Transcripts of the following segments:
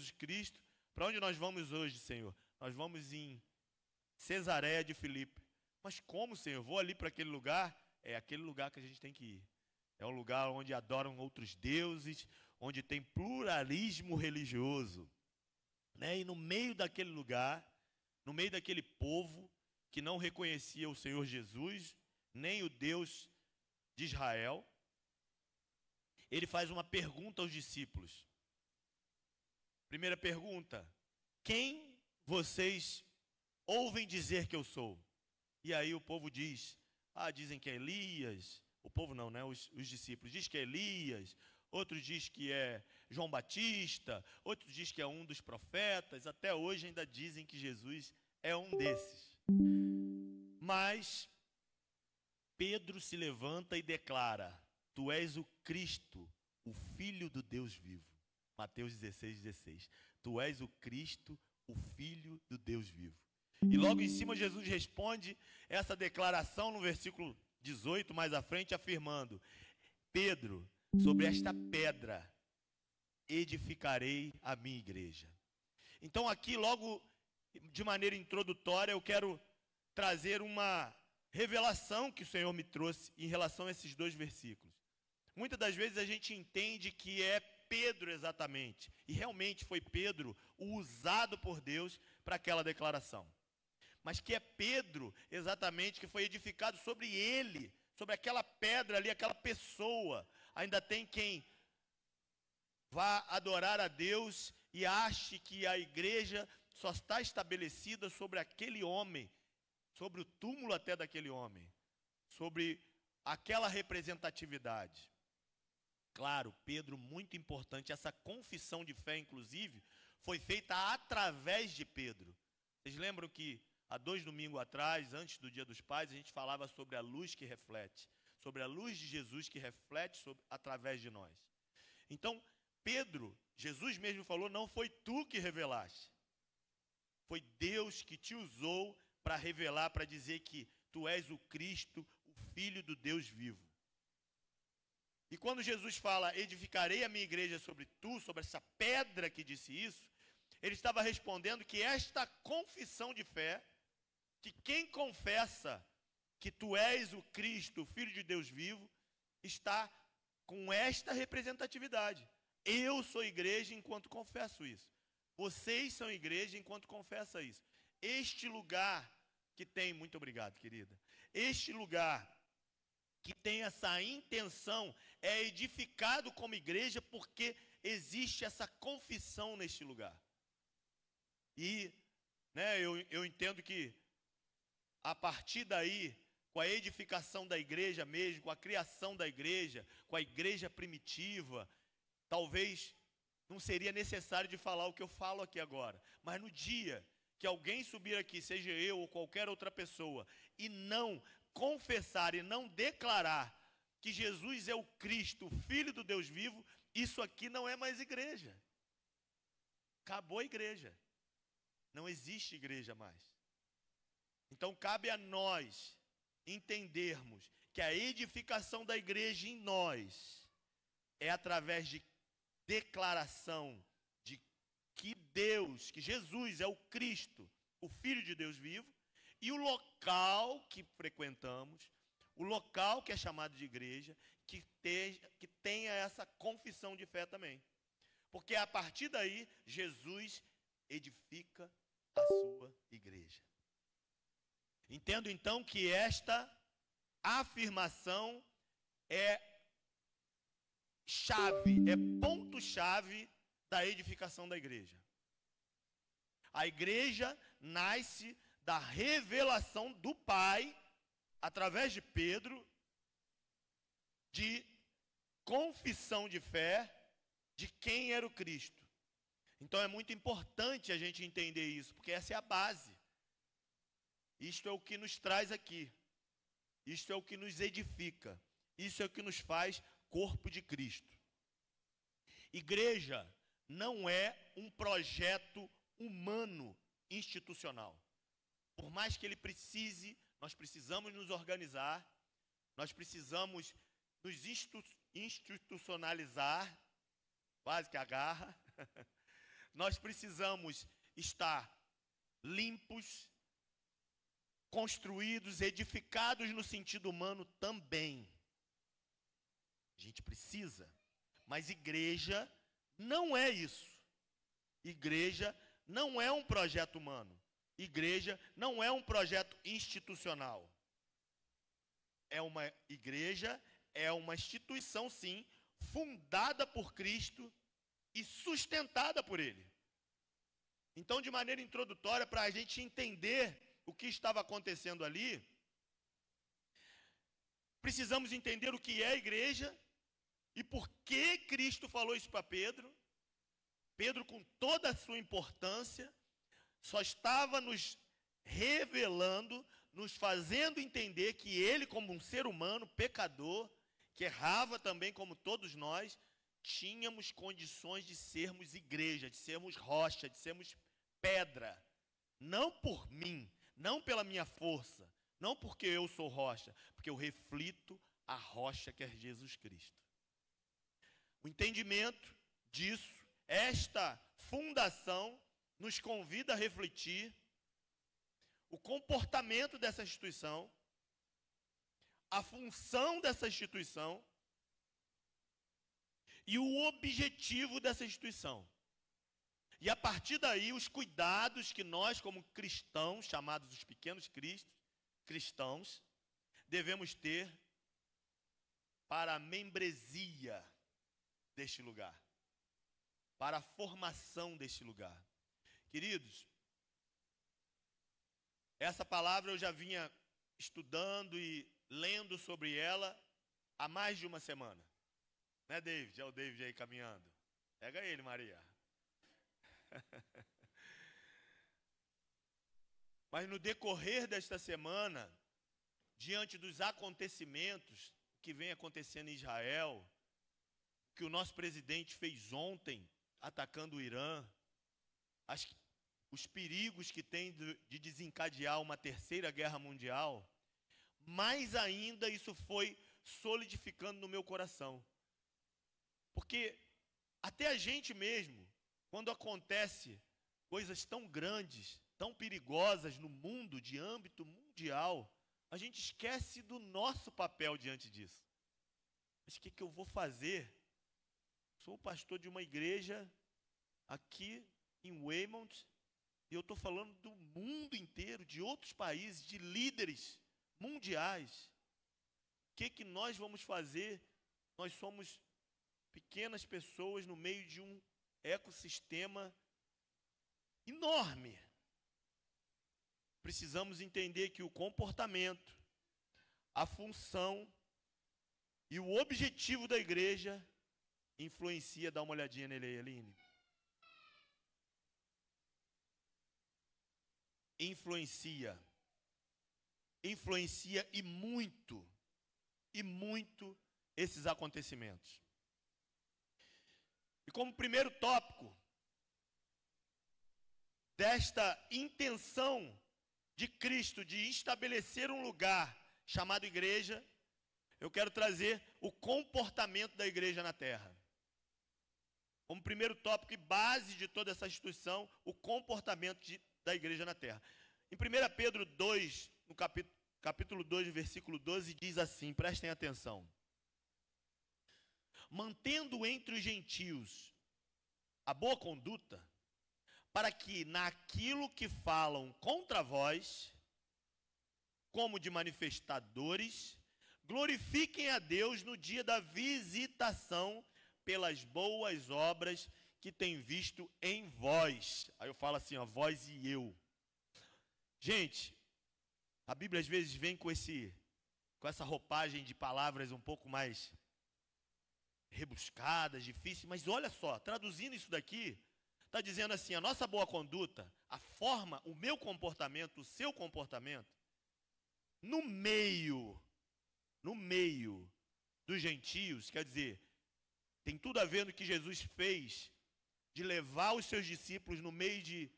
Jesus Cristo. Para onde nós vamos hoje, Senhor? Nós vamos em Cesareia de Filipe. Mas como, Senhor? Vou ali para aquele lugar? É aquele lugar que a gente tem que ir. É um lugar onde adoram outros deuses, onde tem pluralismo religioso, né? E no meio daquele lugar, no meio daquele povo que não reconhecia o Senhor Jesus, nem o Deus de Israel, ele faz uma pergunta aos discípulos. Primeira pergunta: quem vocês ouvem dizer que eu sou? E aí o povo diz, dizem que é Elias. O povo não, né? Os discípulos diz que é Elias, outros diz que é João Batista, outros diz que é um dos profetas. Até hoje ainda dizem que Jesus é um desses. Mas Pedro se levanta e declara: tu és o Cristo, o Filho do Deus vivo. Mateus 16:16. Tu és o Cristo, o Filho do Deus vivo. E logo em cima Jesus responde essa declaração no versículo 18, mais à frente, afirmando: Pedro, sobre esta pedra edificarei a minha igreja. Então aqui, logo de maneira introdutória, eu quero trazer uma revelação que o Senhor me trouxe em relação a esses dois versículos. Muitas das vezes a gente entende que é Pedro exatamente, e realmente foi Pedro o usado por Deus para aquela declaração. Mas que é Pedro exatamente que foi edificado sobre ele, sobre aquela pedra ali, aquela pessoa. Ainda tem quem vá adorar a Deus e ache que a igreja só está estabelecida sobre aquele homem, sobre o túmulo até daquele homem, sobre aquela representatividade. Claro, Pedro, muito importante, essa confissão de fé, inclusive, foi feita através de Pedro. Vocês lembram que há 2 domingos atrás, antes do Dia dos Pais, a gente falava sobre a luz que reflete, sobre a luz de Jesus que reflete através de nós. Então, Pedro, Jesus mesmo falou, não foi tu que revelaste, foi Deus que te usou para revelar, para dizer que tu és o Cristo, o Filho do Deus vivo. E quando Jesus fala, edificarei a minha igreja sobre tu, sobre essa pedra que disse isso, ele estava respondendo que esta confissão de fé, que quem confessa que tu és o Cristo, o Filho de Deus vivo, está com esta representatividade. Eu sou igreja enquanto confesso isso. Vocês são igreja enquanto confessa isso. Este lugar que tem, muito obrigado, querida, este lugar que tem essa intenção é edificado como igreja porque existe essa confissão neste lugar. E eu entendo que a partir daí, com a edificação da igreja mesmo, com a criação da igreja, com a igreja primitiva, talvez não seria necessário de falar o que eu falo aqui agora, mas no dia que alguém subir aqui, seja eu ou qualquer outra pessoa, e não confessar e não declarar que Jesus é o Cristo, o Filho do Deus vivo, isso aqui não é mais igreja. Acabou a igreja. Não existe igreja mais. Então cabe a nós entendermos que a edificação da igreja em nós é através de declaração de que Deus, que Jesus é o Cristo, o Filho de Deus vivo, e o local que frequentamos, o local que é chamado de igreja, que tenha essa confissão de fé também. Porque a partir daí, Jesus edifica a sua igreja. Entendo então que esta afirmação é chave, é ponto-chave da edificação da igreja. A igreja nasce da revelação do Pai, através de Pedro, de confissão de fé de quem era o Cristo. Então é muito importante a gente entender isso, porque essa é a base. Isto é o que nos traz aqui. Isto é o que nos edifica. Isso é o que nos faz corpo de Cristo. Igreja não é um projeto humano institucional. Por mais que ele precise, nós precisamos nos organizar, nós precisamos nos institucionalizar, quase que agarra, nós precisamos estar limpos, construídos, edificados no sentido humano também. A gente precisa, mas igreja não é isso. Igreja não é um projeto humano. Igreja não é um projeto institucional. Igreja é uma instituição, sim, fundada por Cristo e sustentada por Ele. Então, de maneira introdutória, para a gente entender o que estava acontecendo ali, precisamos entender o que é a igreja e por que Cristo falou isso para Pedro. Pedro, com toda a sua importância, só estava nos revelando, nos fazendo entender que ele, como um ser humano, pecador, que errava também como todos nós, tínhamos condições de sermos igreja, de sermos rocha, de sermos pedra. Não por mim, não pela minha força, não porque eu sou rocha, porque eu reflito a rocha que é Jesus Cristo. O entendimento disso, esta fundação, nos convida a refletir o comportamento dessa instituição, a função dessa instituição e o objetivo dessa instituição. E a partir daí, os cuidados que nós, como cristãos, chamados os pequenos cristãos, devemos ter para a membresia deste lugar, para a formação deste lugar. Queridos, essa palavra eu já vinha estudando e lendo sobre ela há mais de uma semana. Né, David? É o David aí caminhando. Pega ele, Maria. Mas no decorrer desta semana, diante dos acontecimentos que vem acontecendo em Israel, que o nosso presidente fez ontem, atacando o Irã, os perigos que tem de desencadear uma terceira guerra mundial, mais ainda isso foi solidificando no meu coração. Porque até a gente mesmo, quando acontece coisas tão grandes, tão perigosas no mundo, de âmbito mundial, a gente esquece do nosso papel diante disso. Mas o que eu vou fazer? Sou pastor de uma igreja aqui em Weymouth, e eu estou falando do mundo inteiro, de outros países, de líderes mundiais. O que nós vamos fazer? Nós somos pequenas pessoas no meio de um ecossistema enorme. Precisamos entender que o comportamento, a função e o objetivo da igreja influencia. Dá uma olhadinha nele aí, Aline. Influencia e muito esses acontecimentos. E como primeiro tópico desta intenção de Cristo de estabelecer um lugar chamado igreja, eu quero trazer o comportamento da igreja na terra. Como primeiro tópico e base de toda essa instituição, o comportamento da igreja na terra. Em 1 Pedro 2, no capítulo 2, versículo 12, diz assim, prestem atenção. Mantendo entre os gentios a boa conduta, para que naquilo que falam contra vós, como de manifestadores, glorifiquem a Deus no dia da visitação pelas boas obras que tem visto em vós. Aí eu falo assim, ó, vós e eu. Gente, a Bíblia às vezes vem com essa roupagem de palavras um pouco mais rebuscadas, difíceis, mas olha só, traduzindo isso daqui, está dizendo assim, a nossa boa conduta, a forma, o meu comportamento, o seu comportamento, no meio dos gentios, quer dizer, tem tudo a ver no que Jesus fez, de levar os seus discípulos no meio de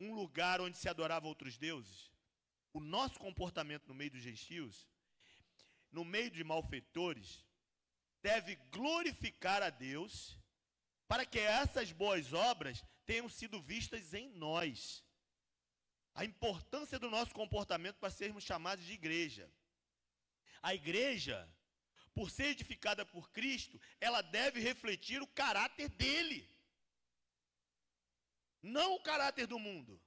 um lugar onde se adorava outros deuses. O nosso comportamento no meio dos gentios, no meio de malfeitores, deve glorificar a Deus para que essas boas obras tenham sido vistas em nós. A importância do nosso comportamento para sermos chamados de igreja. A igreja, por ser edificada por Cristo, ela deve refletir o caráter dele, não o caráter do mundo.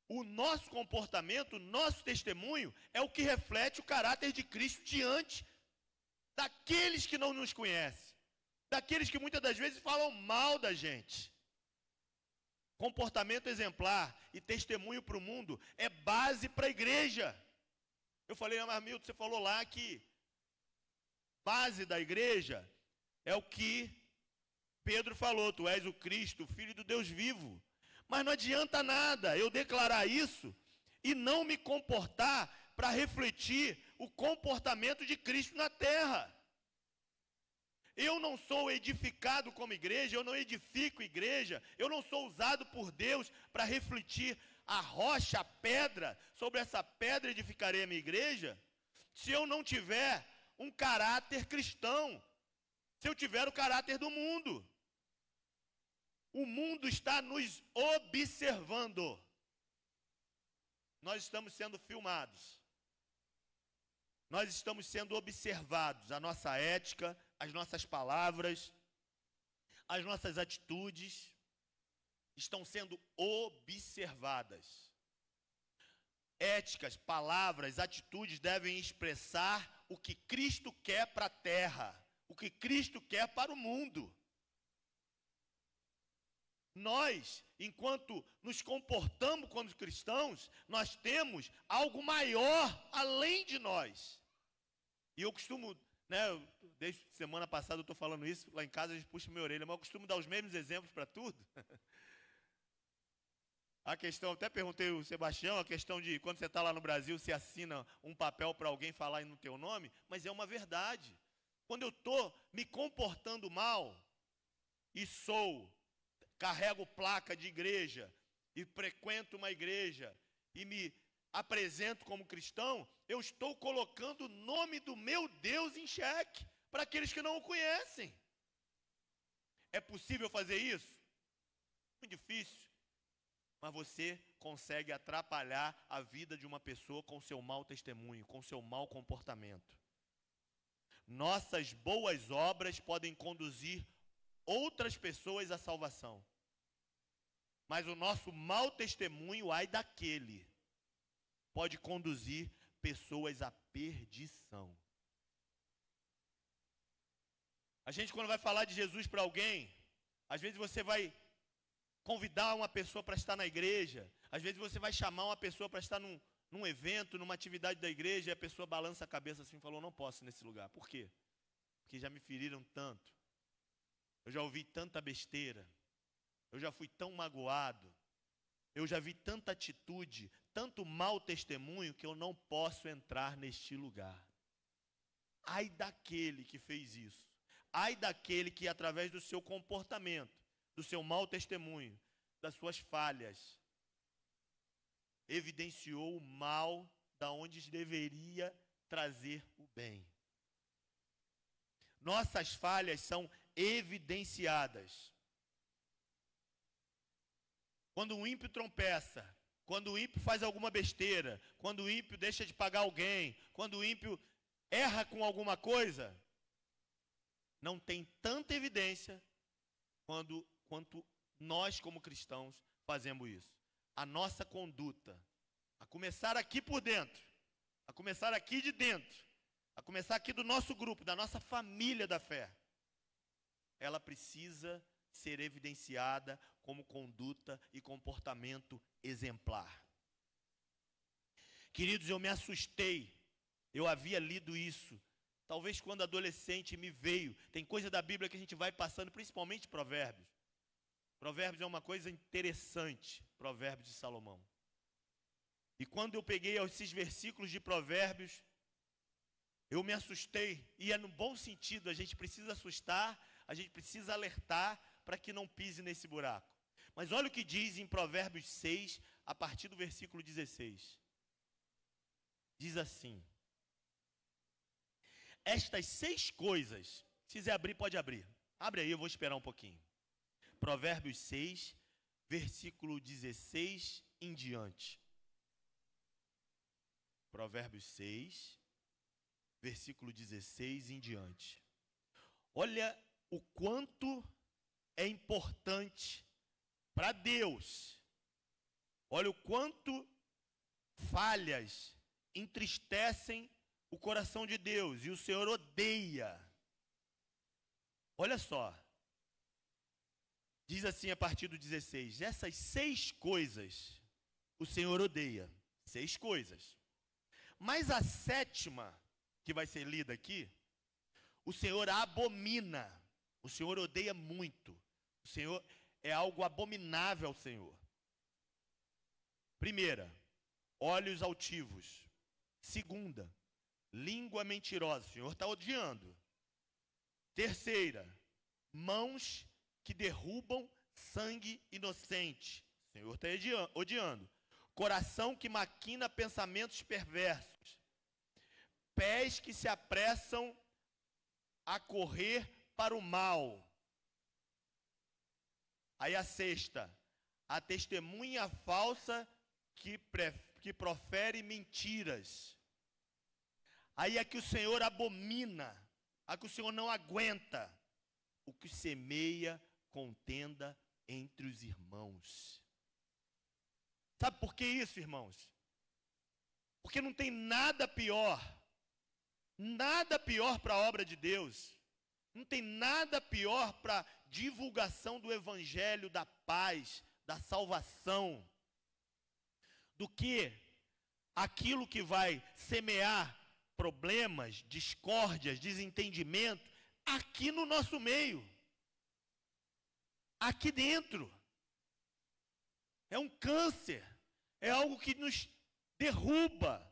O nosso comportamento, o nosso testemunho é o que reflete o caráter de Cristo diante daqueles que não nos conhecem, daqueles que muitas das vezes falam mal da gente. Comportamento exemplar e testemunho para o mundo é base para a igreja. Eu falei, mas Milton, você falou lá que base da igreja é o que Pedro falou, tu és o Cristo, o Filho do Deus vivo. Mas não adianta nada eu declarar isso e não me comportar para refletir o comportamento de Cristo na terra. Eu não sou edificado como igreja, eu não edifico igreja, eu não sou usado por Deus para refletir a rocha, a pedra, sobre essa pedra edificarei a minha igreja, se eu não tiver um caráter cristão, se eu tiver o caráter do mundo. O mundo está nos observando. Nós estamos sendo filmados. Nós estamos sendo observados, a nossa ética, as nossas palavras, as nossas atitudes estão sendo observadas. Éticas, palavras, atitudes devem expressar o que Cristo quer para a terra, o que Cristo quer para o mundo. Nós, enquanto nos comportamos como cristãos, nós temos algo maior além de nós. E eu costumo, desde semana passada eu estou falando isso, lá em casa a gente puxa minha orelha, mas eu costumo dar os mesmos exemplos para tudo. A questão, até perguntei ao Sebastião, a questão de quando você está lá no Brasil, você assina um papel para alguém falar no teu nome, mas é uma verdade. Quando eu estou me comportando mal e carrego placa de igreja e frequento uma igreja e me apresento como cristão, eu estou colocando o nome do meu Deus em xeque para aqueles que não o conhecem. É possível fazer isso? Muito difícil. Mas você consegue atrapalhar a vida de uma pessoa com seu mau testemunho, com seu mau comportamento. Nossas boas obras podem conduzir outras pessoas à salvação. Mas o nosso mau testemunho, ai daquele, pode conduzir pessoas à perdição. A gente, quando vai falar de Jesus para alguém, às vezes você vai convidar uma pessoa para estar na igreja, às vezes você vai chamar uma pessoa para estar num evento, numa atividade da igreja, e a pessoa balança a cabeça assim e falou, não posso ir nesse lugar. Por quê? Porque já me feriram tanto, eu já ouvi tanta besteira, eu já fui tão magoado, eu já vi tanta atitude, tanto mau testemunho, que eu não posso entrar neste lugar. Ai daquele que fez isso, ai daquele que através do seu comportamento, do seu mau testemunho, das suas falhas, evidenciou o mal da onde deveria trazer o bem. Nossas falhas são evidenciadas. Quando o ímpio tropeça, quando o ímpio faz alguma besteira, quando o ímpio deixa de pagar alguém, quando o ímpio erra com alguma coisa, não tem tanta evidência quanto nós, como cristãos, fazemos isso. A nossa conduta, a começar aqui por dentro, a começar aqui de dentro, a começar aqui do nosso grupo, da nossa família da fé, ela precisa ser evidenciada como conduta e comportamento exemplar. Queridos, eu me assustei, eu havia lido isso, talvez quando adolescente me veio, tem coisa da Bíblia que a gente vai passando, principalmente Provérbios. Provérbios é uma coisa interessante, Provérbios de Salomão. E quando eu peguei esses versículos de Provérbios, eu me assustei, e é no bom sentido, a gente precisa assustar, a gente precisa alertar para que não pise nesse buraco. Mas olha o que diz em Provérbios 6, a partir do versículo 16. Diz assim: estas 6 coisas, se quiser abrir, pode abrir. Abre aí, eu vou esperar um pouquinho. Provérbios 6, versículo 16 em diante. Provérbios 6, versículo 16 em diante. Olha o quanto é importante para Deus. Olha o quanto falhas entristecem o coração de Deus e o Senhor odeia. Olha só. Diz assim a partir do 16: essas 6 coisas o Senhor odeia. 6 coisas. Mas a 7ª, que vai ser lida aqui, o Senhor abomina. O Senhor odeia muito. O Senhor é algo abominável ao Senhor. Primeira, olhos altivos. Segunda, língua mentirosa. O Senhor está odiando. Terceira, mãos que derrubam sangue inocente. O Senhor está odiando. Coração que maquina pensamentos perversos. Pés que se apressam a correr para o mal. Aí a 6ª, a testemunha falsa que profere mentiras. Aí é que o Senhor abomina, a que o Senhor não aguenta, o que semeia contenda entre os irmãos. Sabe por que isso, irmãos? Porque não tem nada pior para a obra de Deus, não tem nada pior para a divulgação do evangelho, da paz, da salvação, do que aquilo que vai semear problemas, discórdias, desentendimento, aqui no nosso meio, aqui dentro. É um câncer, é algo que nos derruba.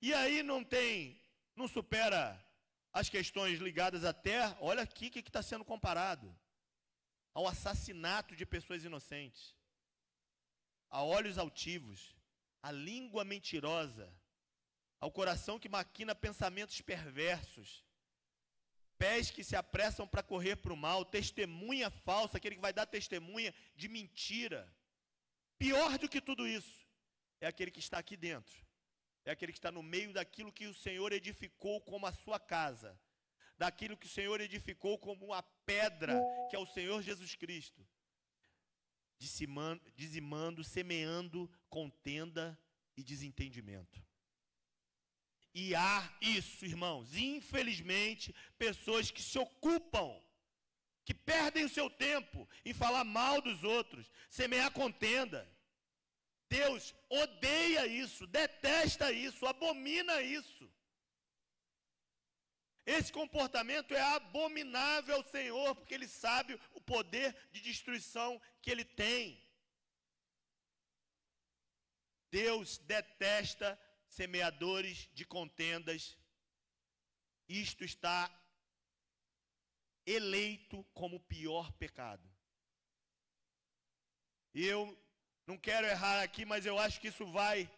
E aí não supera as questões ligadas à terra. Olha aqui o que está sendo comparado ao assassinato de pessoas inocentes, a olhos altivos, a língua mentirosa, ao coração que maquina pensamentos perversos, pés que se apressam para correr para o mal, testemunha falsa, aquele que vai dar testemunha de mentira. Pior do que tudo isso é aquele que está aqui dentro, é aquele que está no meio daquilo que o Senhor edificou como a sua casa, daquilo que o Senhor edificou como a pedra, que é o Senhor Jesus Cristo, dizimando, semeando contenda e desentendimento. E há isso, irmãos, infelizmente, pessoas que se ocupam, que perdem o seu tempo em falar mal dos outros, semear contenda. Deus odeia isso, detesta isso, abomina isso. Esse comportamento é abominável ao Senhor, porque Ele sabe o poder de destruição que Ele tem. Deus detesta semeadores de contendas. Isto está eleito como o pior pecado. E eu não quero errar aqui, mas eu acho que isso vai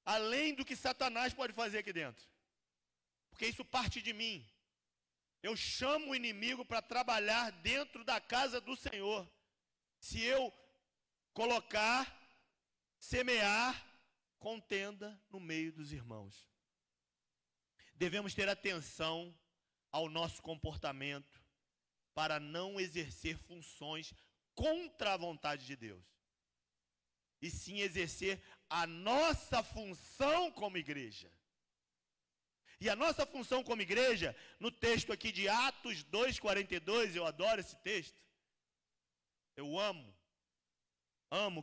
além do que Satanás pode fazer aqui dentro. Porque isso parte de mim. Eu chamo o inimigo para trabalhar dentro da casa do Senhor. Se eu colocar, semear contenda no meio dos irmãos. Devemos ter atenção ao nosso comportamento para não exercer funções contra a vontade de Deus, e sim exercer a nossa função como igreja. E a nossa função como igreja, no texto aqui de Atos 2:42, eu adoro esse texto, eu amo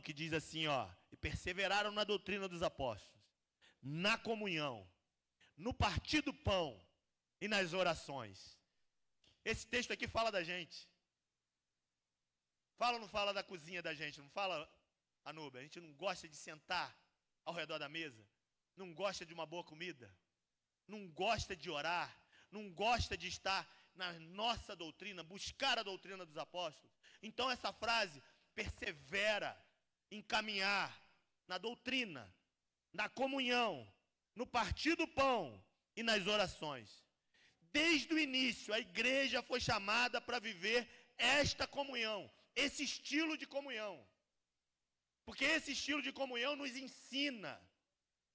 que diz assim, e perseveraram na doutrina dos apóstolos, na comunhão, no partir do pão e nas orações. Esse texto aqui fala da gente. Fala ou não fala da cozinha da gente? Não fala, Anuba? A gente não gosta de sentar ao redor da mesa? Não gosta de uma boa comida? Não gosta de orar? Não gosta de estar na nossa doutrina, buscar a doutrina dos apóstolos? Então essa frase, persevera em caminhar na doutrina, na comunhão, no partir do pão e nas orações. Desde o início, a igreja foi chamada para viver esta comunhão, esse estilo de comunhão. Porque esse estilo de comunhão nos ensina.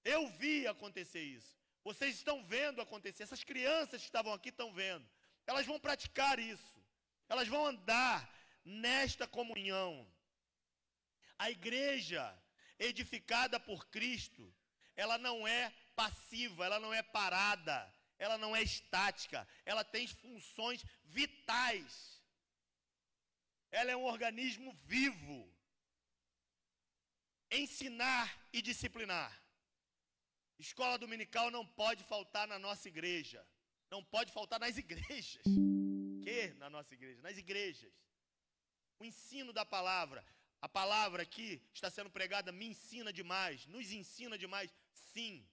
Eu vi acontecer isso. Vocês estão vendo acontecer. Essas crianças que estavam aqui estão vendo. Elas vão praticar isso. Elas vão andar nesta comunhão. A igreja edificada por Cristo, ela não é passiva, ela não é parada, ela não é estática, ela tem funções vitais. Ela é um organismo vivo. Ensinar e disciplinar. Escola dominical não pode faltar na nossa igreja. Não pode faltar nas igrejas. Que na nossa igreja? Nas igrejas. O ensino da palavra. A palavra aqui está sendo pregada, me ensina demais, nos ensina demais, sim.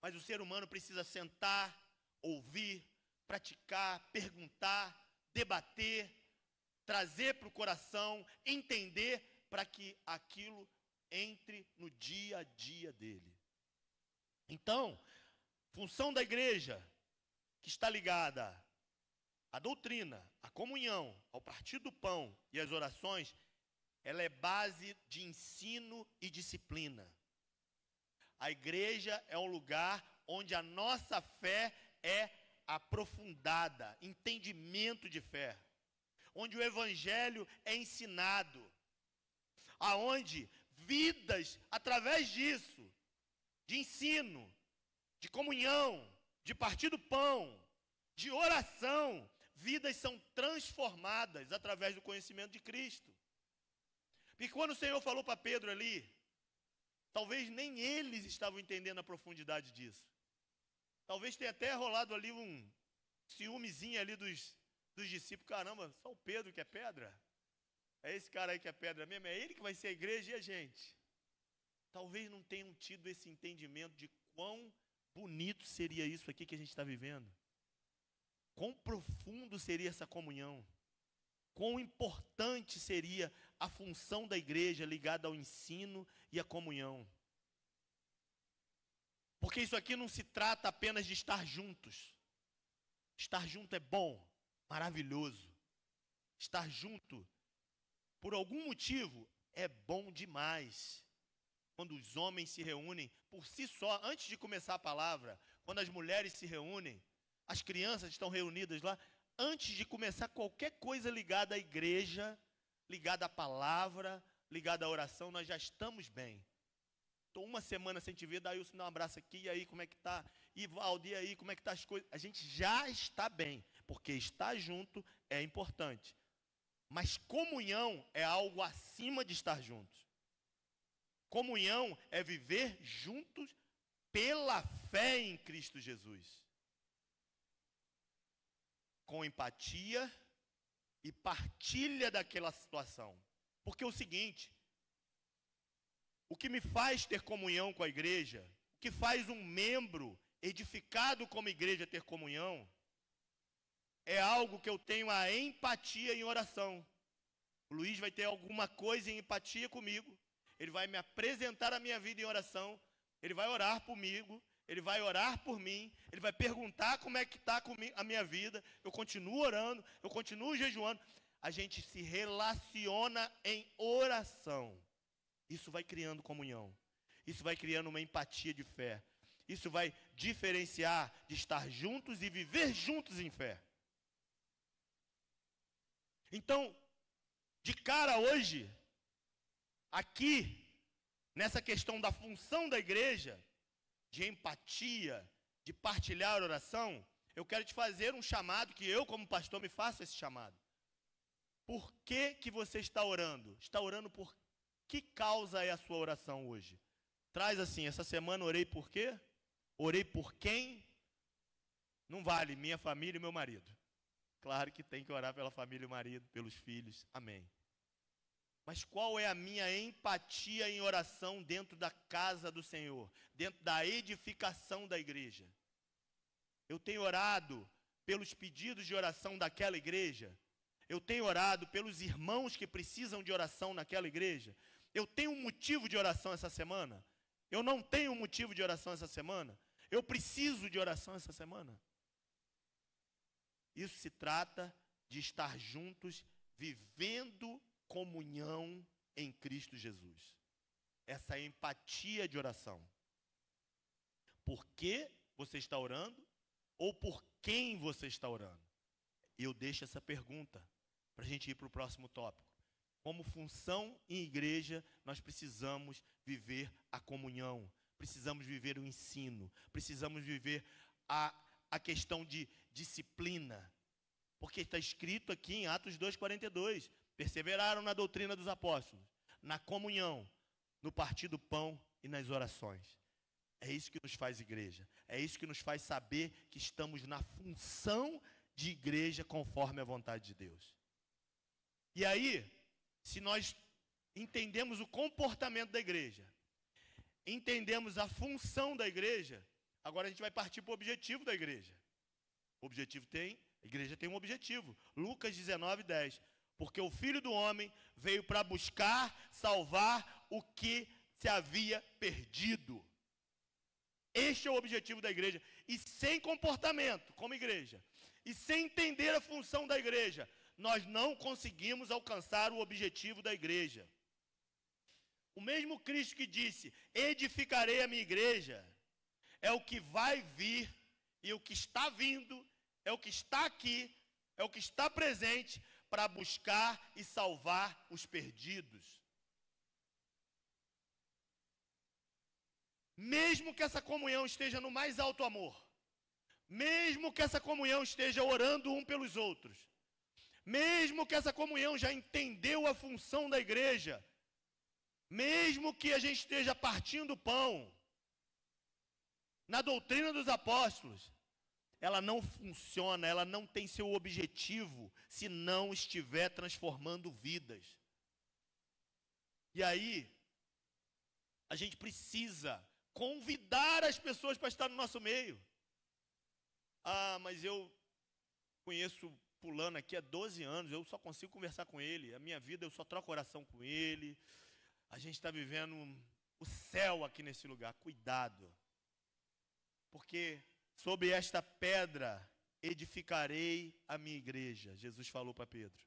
Mas o ser humano precisa sentar, ouvir, praticar, perguntar, debater, trazer para o coração, entender, para que aquilo entre no dia a dia dele. Então, função da igreja, que está ligada à doutrina, à comunhão, ao partir do pão e às orações, ela é base de ensino e disciplina. A igreja é um lugar onde a nossa fé é aprofundada, entendimento de fé. Onde o evangelho é ensinado. Aonde vidas, através disso, de ensino, de comunhão, de partir do pão, de oração, vidas são transformadas através do conhecimento de Cristo. Porque quando o Senhor falou para Pedro ali, talvez nem eles estavam entendendo a profundidade disso. Talvez tenha até rolado ali um ciúmezinho ali dos discípulos. Caramba, só o Pedro que é pedra? É esse cara aí que é pedra mesmo? É ele que vai ser a igreja e a gente? Talvez não tenham tido esse entendimento de quão bonito seria isso aqui que a gente está vivendo. Quão profundo seria essa comunhão. Quão importante seria a função da igreja ligada ao ensino e à comunhão. Porque isso aqui não se trata apenas de estar juntos. Estar junto é bom, maravilhoso. Estar junto, por algum motivo, é bom demais. Quando os homens se reúnem por si só, antes de começar a palavra, quando as mulheres se reúnem, as crianças estão reunidas lá, antes de começar qualquer coisa ligada à igreja, ligada à palavra, ligada à oração, nós já estamos bem. Estou uma semana sem te ver, daí eu dá um abraço aqui, e aí como é que está? E Valdir, aí como é que está as coisas? A gente já está bem, porque estar junto é importante. Mas comunhão é algo acima de estar juntos. Comunhão é viver juntos pela fé em Cristo Jesus. Com empatia e partilha daquela situação. Porque é o seguinte, o que me faz ter comunhão com a igreja, o que faz um membro edificado como igreja ter comunhão, é algo que eu tenho a empatia em oração. O Luiz vai ter alguma coisa em empatia comigo, ele vai me apresentar a minha vida em oração, ele vai orar comigo, ele vai orar por mim, ele vai perguntar como é que está a minha vida, eu continuo orando, eu continuo jejuando. A gente se relaciona em oração. Isso vai criando comunhão. Isso vai criando uma empatia de fé. Isso vai diferenciar de estar juntos e viver juntos em fé. Então, de cara hoje, aqui, nessa questão da função da igreja, de empatia, de partilhar a oração, eu quero te fazer um chamado, que eu como pastor me faço esse chamado. Por que você está orando? Está orando por que causa é a sua oração hoje? Traz assim, essa semana orei por quê? Orei por quem? Não vale, minha família e meu marido. Claro que tem que orar pela família e o marido, pelos filhos, amém. Mas qual é a minha empatia em oração dentro da casa do Senhor? Dentro da edificação da igreja? Eu tenho orado pelos pedidos de oração daquela igreja? Eu tenho orado pelos irmãos que precisam de oração naquela igreja? Eu tenho um motivo de oração essa semana? Eu não tenho um motivo de oração essa semana? Eu preciso de oração essa semana? Isso se trata de estar juntos, vivendo comunhão em Cristo Jesus. Essa empatia de oração. Por que você está orando ou por quem você está orando? Eu deixo essa pergunta para a gente ir para o próximo tópico. Como função em igreja, nós precisamos viver a comunhão, precisamos viver o ensino, precisamos viver a questão de disciplina. Porque está escrito aqui em Atos 2,42, perseveraram na doutrina dos apóstolos, na comunhão, no partir do pão e nas orações. É isso que nos faz igreja, é isso que nos faz saber que estamos na função de igreja conforme a vontade de Deus. E aí, se nós entendemos o comportamento da igreja, entendemos a função da igreja, agora a gente vai partir para o objetivo da igreja. A igreja tem um objetivo. Lucas 19:10. Porque o Filho do Homem veio para buscar, salvar o que se havia perdido. Este é o objetivo da igreja. E sem comportamento, como igreja, e sem entender a função da igreja, nós não conseguimos alcançar o objetivo da igreja. O mesmo Cristo que disse, edificarei a minha igreja, é o que vai vir, e o que está vindo, é o que está aqui, é o que está presente, para buscar e salvar os perdidos. Mesmo que essa comunhão esteja no mais alto amor, mesmo que essa comunhão esteja orando um pelos outros, mesmo que essa comunhão já entendeu a função da igreja, mesmo que a gente esteja partindo pão, na doutrina dos apóstolos, ela não funciona, ela não tem seu objetivo se não estiver transformando vidas. E aí, a gente precisa convidar as pessoas para estar no nosso meio. Ah, mas eu conheço fulano aqui há 12 anos, eu só consigo conversar com ele, a minha vida eu só troco oração com ele, a gente está vivendo o céu aqui nesse lugar. Cuidado, porque sobre esta pedra edificarei a minha igreja, Jesus falou para Pedro.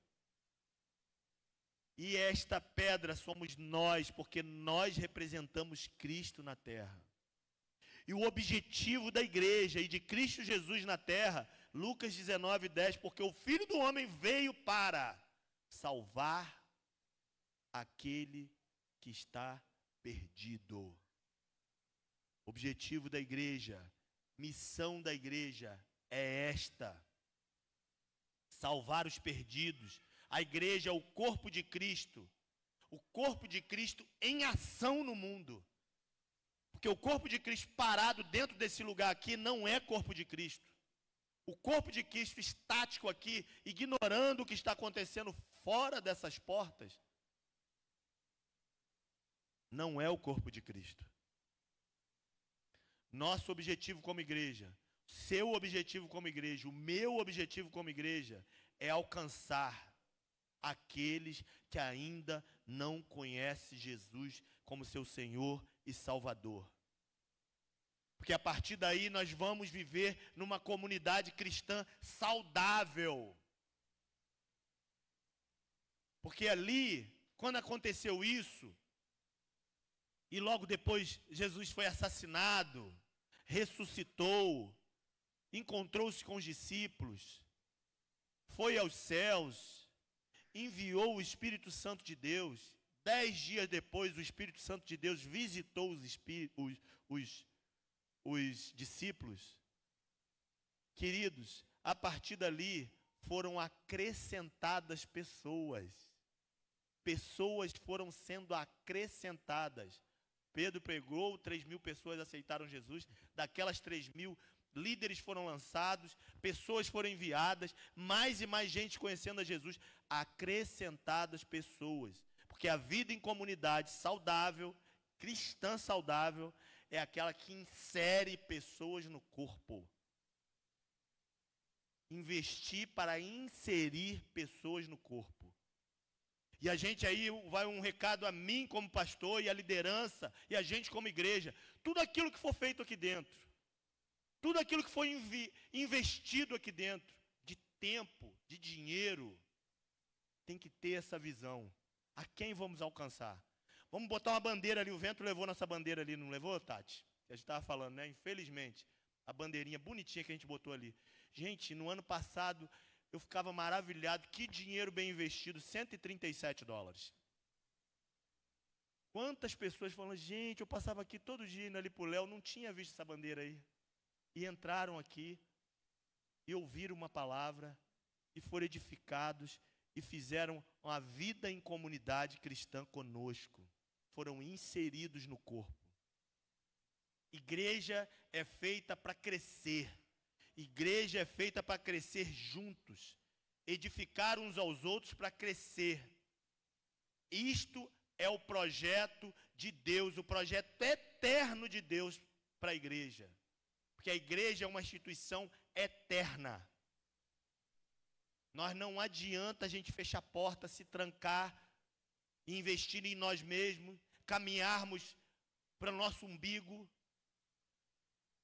E esta pedra somos nós, porque nós representamos Cristo na terra. E o objetivo da igreja e de Cristo Jesus na terra, Lucas 19:10, porque o Filho do Homem veio para salvar aquele que está perdido. Objetivo da igreja, missão da igreja é esta: salvar os perdidos. A igreja é o corpo de Cristo em ação no mundo. Porque o corpo de Cristo parado dentro desse lugar aqui não é corpo de Cristo. O corpo de Cristo estático aqui, ignorando o que está acontecendo fora dessas portas, não é o corpo de Cristo. Nosso objetivo como igreja, seu objetivo como igreja, o meu objetivo como igreja é alcançar aqueles que ainda não conhecem Jesus como seu Senhor e Salvador. Porque a partir daí nós vamos viver numa comunidade cristã saudável. Porque ali, quando aconteceu isso, e logo depois Jesus foi assassinado, ressuscitou, encontrou-se com os discípulos, foi aos céus, enviou o Espírito Santo de Deus. 10 dias depois, o Espírito Santo de Deus visitou os discípulos. Queridos, a partir dali foram acrescentadas pessoas. Pessoas foram sendo acrescentadas. Pedro pregou, 3.000 pessoas aceitaram Jesus. Daquelas 3.000, líderes foram lançados, pessoas foram enviadas, mais e mais gente conhecendo a Jesus. Acrescentadas pessoas. Porque a vida em comunidade saudável, cristã saudável, é aquela que insere pessoas no corpo. Investir para inserir pessoas no corpo. E a gente aí, vai um recado a mim como pastor e a liderança, e a gente como igreja. Tudo aquilo que for feito aqui dentro, tudo aquilo que foi investido aqui dentro, de tempo, de dinheiro, tem que ter essa visão. A quem vamos alcançar? Vamos botar uma bandeira ali, o vento levou nossa bandeira ali, não levou, Tati? A gente estava falando, né? Infelizmente, a bandeirinha bonitinha que a gente botou ali. Gente, no ano passado, eu ficava maravilhado, que dinheiro bem investido, $137. Quantas pessoas falam, gente, eu passava aqui todo dia indo ali para o Léo, não tinha visto essa bandeira aí. E entraram aqui, e ouviram uma palavra, e foram edificados, e fizeram uma vida em comunidade cristã conosco. Foram inseridos no corpo. Igreja é feita para crescer. Igreja é feita para crescer juntos. Edificar uns aos outros para crescer. Isto é o projeto de Deus, o projeto eterno de Deus para a igreja. Porque a igreja é uma instituição eterna. Nós não adianta a gente fechar a porta, se trancar, investir em nós mesmos, caminharmos para o nosso umbigo.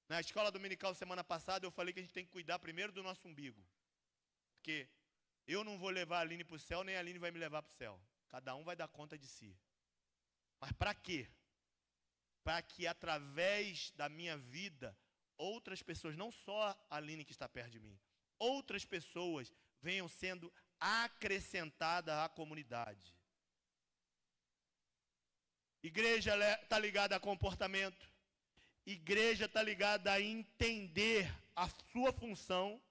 Na escola dominical, semana passada, eu falei que a gente tem que cuidar primeiro do nosso umbigo. Porque eu não vou levar a Aline para o céu, nem a Aline vai me levar para o céu. Cada um vai dar conta de si. Mas para quê? Para que através da minha vida, outras pessoas, não só a Aline que está perto de mim, outras pessoas venham sendo acrescentadas à comunidade. Igreja está ligada a comportamento. Igreja está ligada a entender a sua função.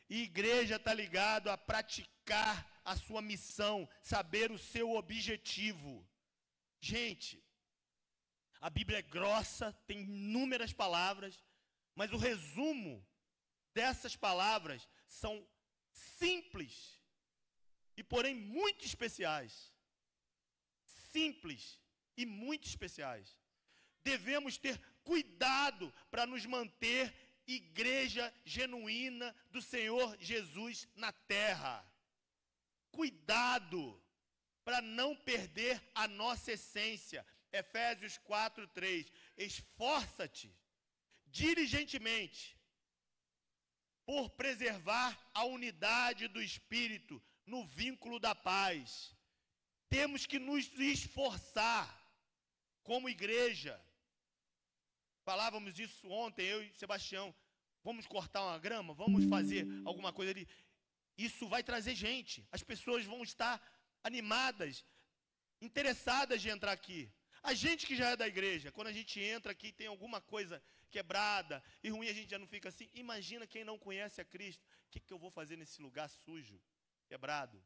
Igreja está ligada a praticar a sua missão, saber o seu objetivo. Gente, a Bíblia é grossa, tem inúmeras palavras, mas o resumo dessas palavras são simples e, porém, muito especiais. Simples e muito especiais. Devemos ter cuidado para nos manter igreja genuína do Senhor Jesus na terra. Cuidado para não perder a nossa essência. Efésios 4:3. Esforça-te diligentemente por preservar a unidade do Espírito no vínculo da paz. Temos que nos esforçar como igreja. Falávamos isso ontem, eu e Sebastião. Vamos cortar uma grama? Vamos fazer alguma coisa ali? Isso vai trazer gente. As pessoas vão estar animadas, interessadas de entrar aqui. A gente que já é da igreja, quando a gente entra aqui e tem alguma coisa quebrada e ruim, a gente já não fica assim. Imagina quem não conhece a Cristo. O que eu vou fazer nesse lugar sujo, quebrado?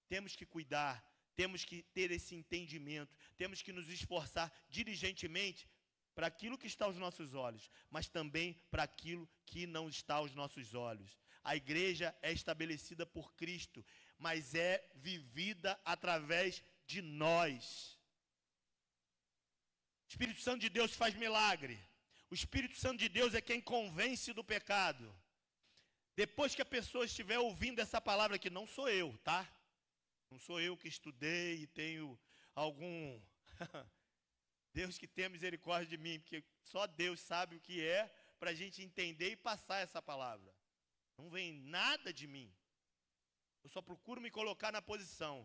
Temos que cuidar, temos que ter esse entendimento, temos que nos esforçar diligentemente para aquilo que está aos nossos olhos, mas também para aquilo que não está aos nossos olhos. A igreja é estabelecida por Cristo, mas é vivida através de nós. O Espírito Santo de Deus faz milagre. O Espírito Santo de Deus é quem convence do pecado. Depois que a pessoa estiver ouvindo essa palavra aqui, não sou eu, tá? Não sou eu que estudei e tenho algum... Deus que tenha misericórdia de mim, porque só Deus sabe o que é para a gente entender e passar essa palavra. Não vem nada de mim. Eu só procuro me colocar na posição.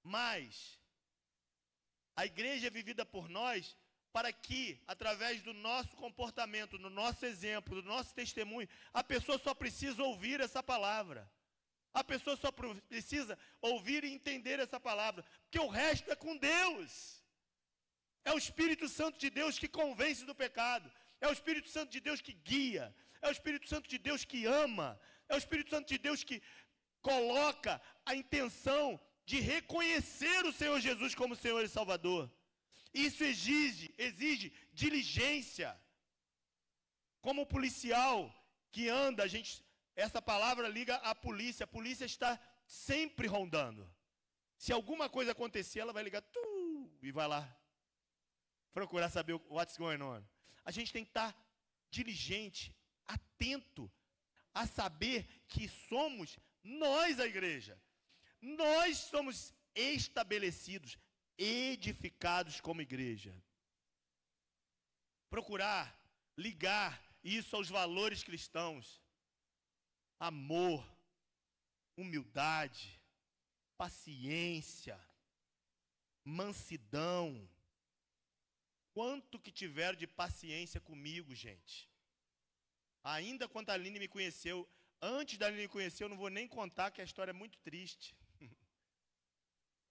Mas a igreja é vivida por nós para que, através do nosso comportamento, do nosso exemplo, do nosso testemunho, a pessoa só precisa ouvir essa palavra. A pessoa só precisa ouvir e entender essa palavra, porque o resto é com Deus. É o Espírito Santo de Deus que convence do pecado. É o Espírito Santo de Deus que guia. É o Espírito Santo de Deus que ama. É o Espírito Santo de Deus que coloca a intenção de reconhecer o Senhor Jesus como Senhor e Salvador. Isso exige diligência. Como policial que anda, essa palavra liga à polícia. A polícia está sempre rondando. Se alguma coisa acontecer, ela vai ligar e vai lá procurar saber what's going on. A gente tem que estar diligente, atento a saber que somos nós a igreja. Nós somos estabelecidos, edificados como igreja. Procurar ligar isso aos valores cristãos, amor, humildade, paciência, mansidão. Quanto que tiveram de paciência comigo, gente. Ainda quando a Aline me conheceu, antes da Aline me conhecer, eu não vou nem contar que a história é muito triste.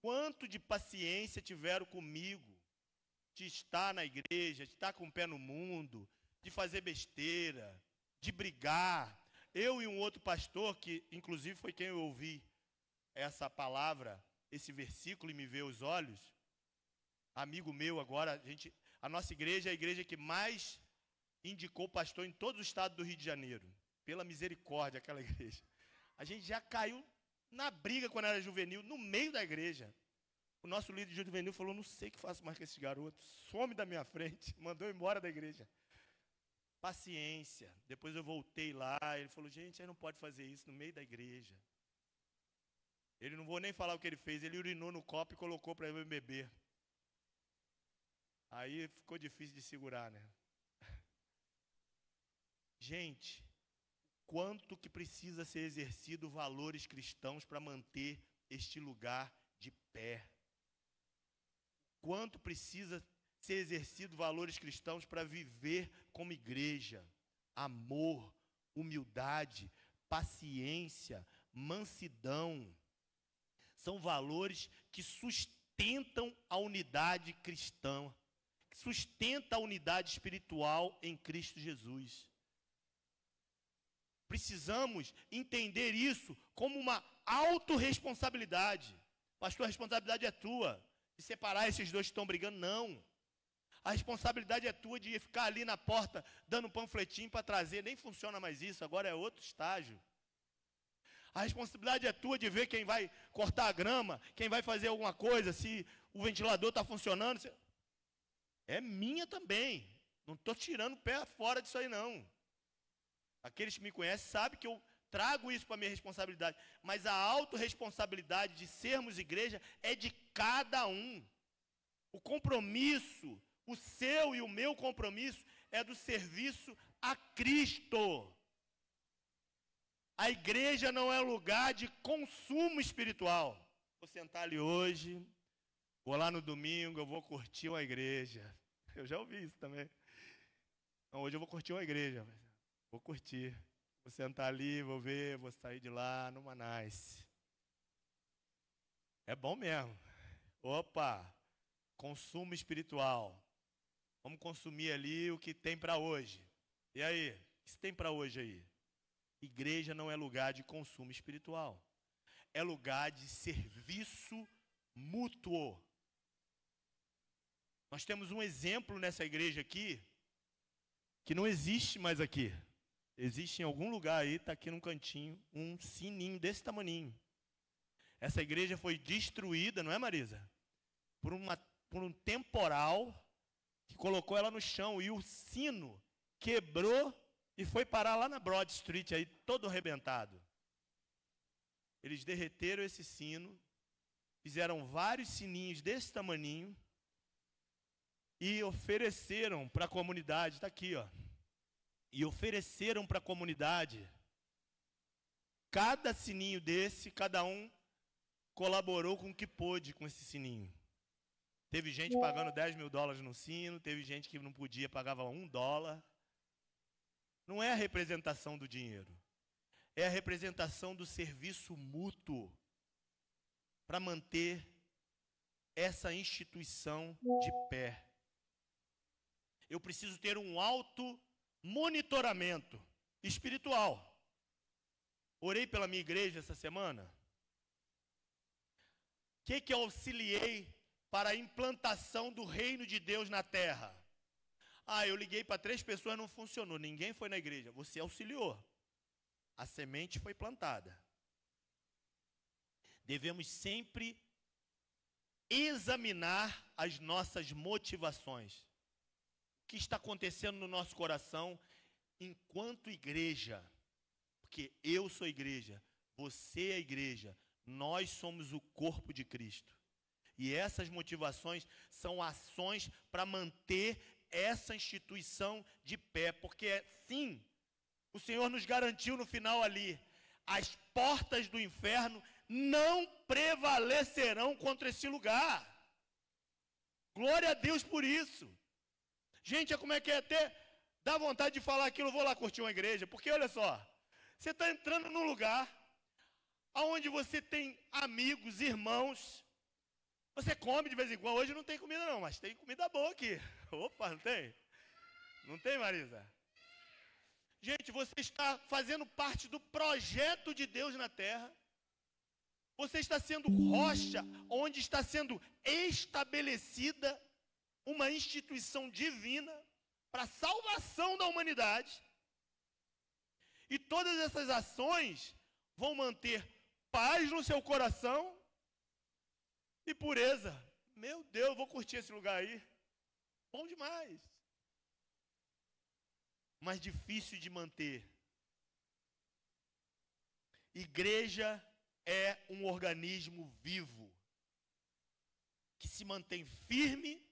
Quanto de paciência tiveram comigo, de estar na igreja, de estar com o pé no mundo, de fazer besteira, de brigar. Eu e um outro pastor, que inclusive foi quem eu ouvi essa palavra, esse versículo e me veio aos olhos, amigo meu agora, a nossa igreja é a igreja que mais indicou pastor em todo o estado do Rio de Janeiro. Pela misericórdia, aquela igreja. A gente já caiu na briga quando era juvenil, no meio da igreja. O nosso líder juvenil falou, não sei o que faço mais com esse garoto, some da minha frente, mandou embora da igreja. Paciência. Depois eu voltei lá, ele falou, gente, aí não pode fazer isso no meio da igreja. Ele, não vou nem falar o que ele fez, ele urinou no copo e colocou para eu beber. Aí ficou difícil de segurar, né? Gente, quanto que precisa ser exercido valores cristãos para manter este lugar de pé? Quanto precisa ser exercido valores cristãos para viver como igreja? Amor, humildade, paciência, mansidão. São valores que sustentam a unidade cristã, que sustentam a unidade espiritual em Cristo Jesus. Precisamos entender isso como uma autorresponsabilidade. Pastor, a responsabilidade é tua. De separar esses dois que estão brigando, não. A responsabilidade é tua de ficar ali na porta, dando um panfletinho para trazer. Nem funciona mais isso, agora é outro estágio. A responsabilidade é tua de ver quem vai cortar a grama, quem vai fazer alguma coisa, se o ventilador está funcionando. É minha também. Não estou tirando o pé fora disso aí, não. Aqueles que me conhecem sabem que eu trago isso para a minha responsabilidade. Mas a autorresponsabilidade de sermos igreja é de cada um. O compromisso, o seu e o meu compromisso é do serviço a Cristo. A igreja não é lugar de consumo espiritual. Vou sentar ali hoje, vou lá no domingo, eu vou curtir uma igreja. Eu já ouvi isso também. Não, hoje eu vou curtir uma igreja. Vou curtir. Vou sentar ali, vou ver, vou sair de lá numa nice. É bom mesmo. Opa, consumo espiritual. Vamos consumir ali o que tem para hoje. E aí, o que tem para hoje aí? Igreja não é lugar de consumo espiritual. É lugar de serviço mútuo. Nós temos um exemplo nessa igreja aqui, que não existe mais aqui. Existe em algum lugar aí, está aqui num cantinho, um sininho desse tamaninho. Essa igreja foi destruída, não é, Marisa? Por um temporal que colocou ela no chão e o sino quebrou e foi parar lá na Broad Street, aí todo arrebentado. Eles derreteram esse sino, fizeram vários sininhos desse tamaninho e ofereceram para a comunidade, está aqui, ó. E ofereceram para a comunidade, cada sininho desse, cada um colaborou com o que pôde com esse sininho. Teve gente pagando $10 mil no sino, teve gente que não podia, pagava $1. Não é a representação do dinheiro, é a representação do serviço mútuo para manter essa instituição de pé. Eu preciso ter um monitoramento espiritual. Orei pela minha igreja essa semana. O que eu auxiliei para a implantação do reino de Deus na terra? Eu liguei para 3 pessoas, não funcionou, ninguém foi na igreja. Você auxiliou. A semente foi plantada. Devemos sempre examinar as nossas motivações. O que está acontecendo no nosso coração enquanto igreja? Porque eu sou igreja, você é igreja, nós somos o corpo de Cristo. E essas motivações são ações para manter essa instituição de pé. Porque sim, o Senhor nos garantiu no final ali, as portas do inferno não prevalecerão contra esse lugar. Glória a Deus por isso. Gente, como é que é? Até dá vontade de falar aquilo, eu vou lá curtir uma igreja, porque olha só, você está entrando num lugar onde você tem amigos, irmãos, você come de vez em quando. Hoje não tem comida não, mas tem comida boa aqui. Opa, não tem? Não tem, Marisa? Gente, você está fazendo parte do projeto de Deus na terra. Você está sendo rocha, onde está sendo estabelecida uma instituição divina para a salvação da humanidade. E todas essas ações vão manter paz no seu coração e pureza. Meu Deus, vou curtir esse lugar aí. Bom demais. Mas difícil de manter. Igreja é um organismo vivo que se mantém firme,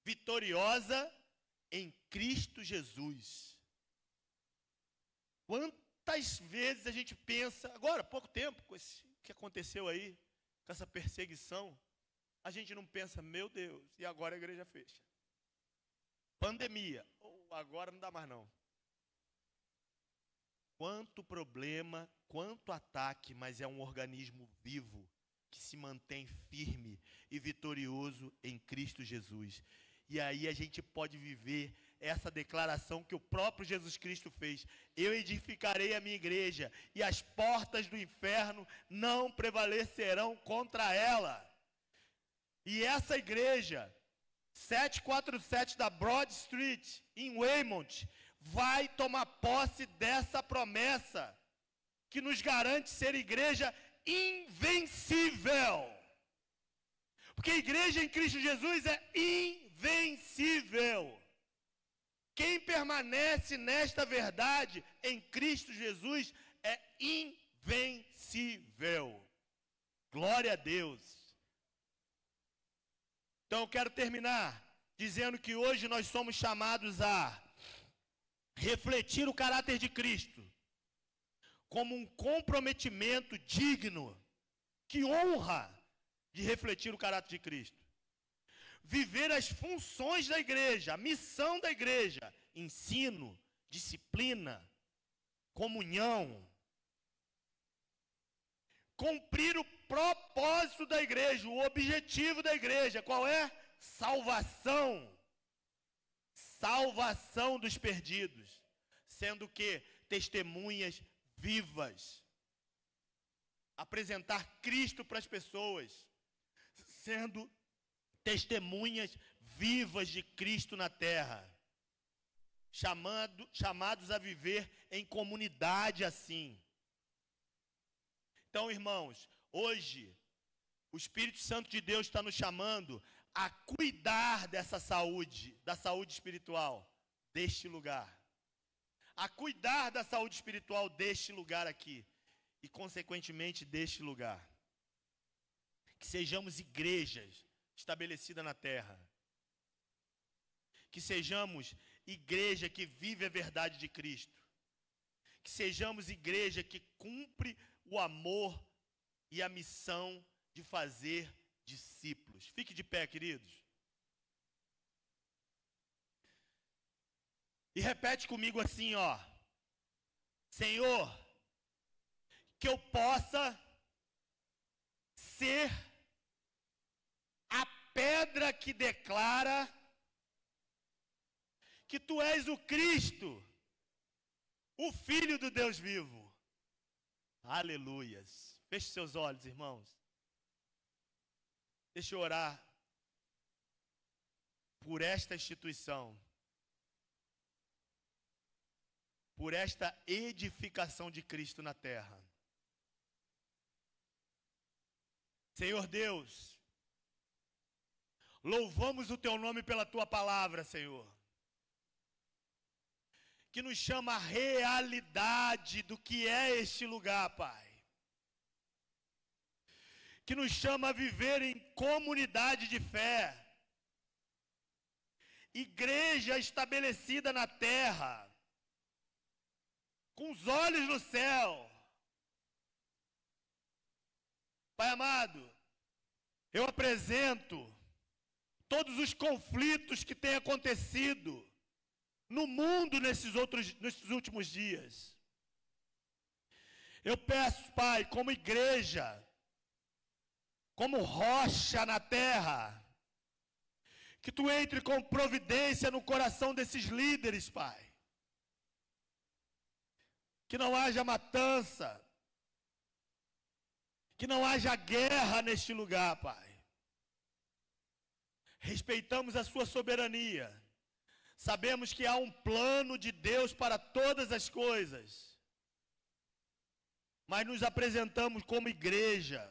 vitoriosa em Cristo Jesus. Quantas vezes a gente pensa, agora, há pouco tempo, com esse que aconteceu aí, com essa perseguição, a gente não pensa, meu Deus, e agora a igreja fecha. Pandemia, agora não dá mais não. Quanto problema, quanto ataque, mas é um organismo vivo que se mantém firme e vitorioso em Cristo Jesus. E aí a gente pode viver essa declaração que o próprio Jesus Cristo fez: eu edificarei a minha igreja e as portas do inferno não prevalecerão contra ela. E essa igreja, 747 da Broad Street, em Weymouth, vai tomar posse dessa promessa que nos garante ser igreja invencível. Porque a igreja em Cristo Jesus é invencível. Quem permanece nesta verdade em Cristo Jesus é invencível. Glória a Deus. Então eu quero terminar dizendo que hoje nós somos chamados a refletir o caráter de Cristo como um comprometimento digno, que honra de refletir o caráter de Cristo. Viver as funções da igreja, a missão da igreja: ensino, disciplina, comunhão. Cumprir o propósito da igreja, o objetivo da igreja, qual é? Salvação. Salvação dos perdidos, sendo que testemunhas vivas. Apresentar Cristo para as pessoas, sendo testemunhas vivas de Cristo na terra. Chamados a viver em comunidade assim. Então, irmãos, hoje, o Espírito Santo de Deus está nos chamando a cuidar dessa saúde, da saúde espiritual deste lugar. A cuidar da saúde espiritual deste lugar aqui. E, consequentemente, deste lugar. Que sejamos igrejas estabelecidas na terra. Que sejamos igreja que vive a verdade de Cristo. Que sejamos igreja que cumpre o amor e a missão de fazer discípulos. Fique de pé, queridos. E repete comigo assim, ó: Senhor, que eu possa ser a pedra que declara que Tu és o Cristo, o Filho do Deus vivo. Aleluias. Feche seus olhos, irmãos. Deixa eu orar por esta instituição, por esta edificação de Cristo na terra. Senhor Deus, louvamos o Teu nome pela Tua palavra, Senhor, que nos chama a realidade do que é este lugar, Pai. Que nos chama a viver em comunidade de fé. Igreja estabelecida na terra, com os olhos no céu, Pai amado, eu apresento todos os conflitos que têm acontecido no mundo nesses últimos dias. Eu peço, Pai, como igreja, como rocha na terra, que Tu entre com providência no coração desses líderes, Pai. Que não haja matança, que não haja guerra neste lugar, Pai. Respeitamos a Sua soberania. Sabemos que há um plano de Deus para todas as coisas. Mas nos apresentamos como igreja,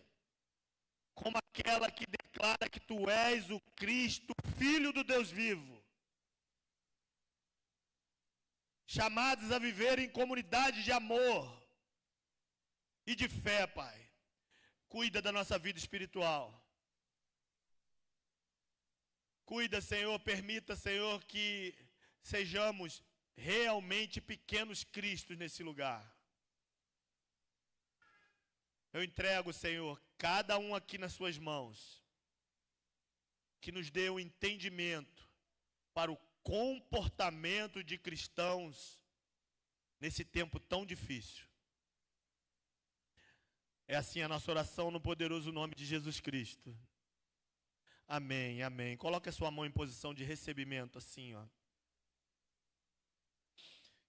como aquela que declara que Tu és o Cristo, Filho do Deus vivo. Chamados a viver em comunidade de amor e de fé, Pai. Cuida da nossa vida espiritual. Cuida, Senhor, permita, Senhor, que sejamos realmente pequenos cristos nesse lugar. Eu entrego, Senhor, cada um aqui nas Suas mãos, que nos dê um entendimento para o comportamento de cristãos nesse tempo tão difícil. É assim a nossa oração no poderoso nome de Jesus Cristo. Amém, amém. Coloque a sua mão em posição de recebimento, assim, ó.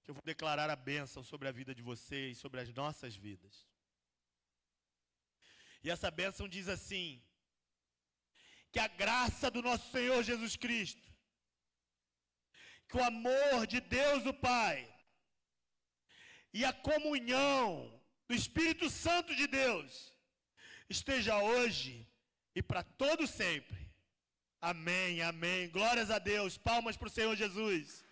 Que eu vou declarar a bênção sobre a vida de vocês, sobre as nossas vidas. E essa bênção diz assim: que a graça do nosso Senhor Jesus Cristo, que o amor de Deus o Pai e a comunhão do Espírito Santo de Deus esteja hoje e para todo sempre. Amém, amém. Glórias a Deus. Palmas para o Senhor Jesus.